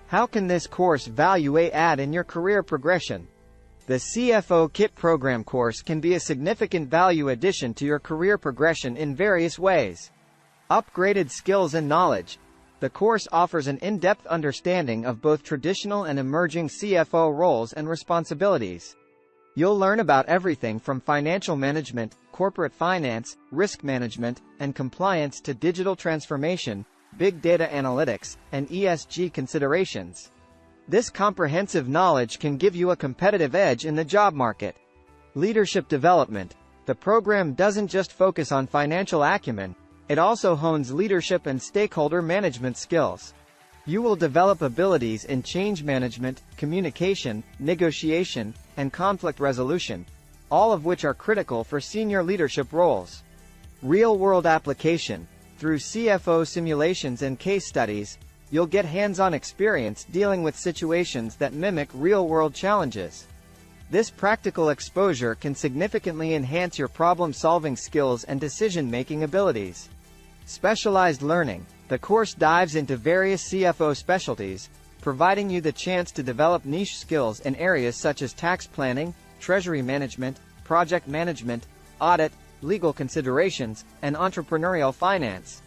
How can this course value add in your career progression? The CFO Kit Program Course can be a significant value addition to your career progression in various ways. Upgraded skills and knowledge. The course offers an in-depth understanding of both traditional and emerging CFO roles and responsibilities. You'll learn about everything from financial management, corporate finance, risk management, and compliance to digital transformation, big data analytics, and ESG considerations. This comprehensive knowledge can give you a competitive edge in the job market. Leadership development. The program doesn't just focus on financial acumen, it also hones leadership and stakeholder management skills. You will develop abilities in change management, communication, negotiation, and conflict resolution, all of which are critical for senior leadership roles. Real-world application. Through CFO simulations and case studies, you'll get hands-on experience dealing with situations that mimic real-world challenges. This practical exposure can significantly enhance your problem-solving skills and decision-making abilities. Specialized learning. The course dives into various CFO specialties, providing you the chance to develop niche skills in areas such as tax planning, treasury management, project management, audit, legal considerations, and entrepreneurial finance.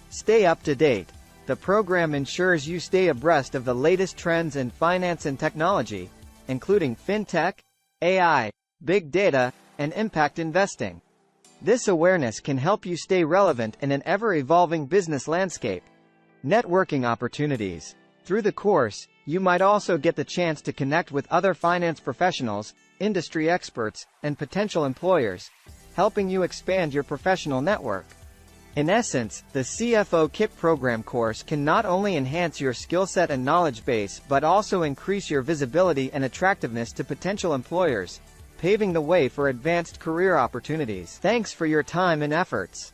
Stay up to date. The program ensures you stay abreast of the latest trends in finance and technology, including fintech, AI, big data, and impact investing. This awareness can help you stay relevant in an ever-evolving business landscape. Networking opportunities. Through the course, you might also get the chance to connect with other finance professionals, industry experts, and potential employers, helping you expand your professional network. In essence, the CFO Kit Program Course can not only enhance your skill set and knowledge base but also increase your visibility and attractiveness to potential employers, paving the way for advanced career opportunities. Thanks for your time and efforts.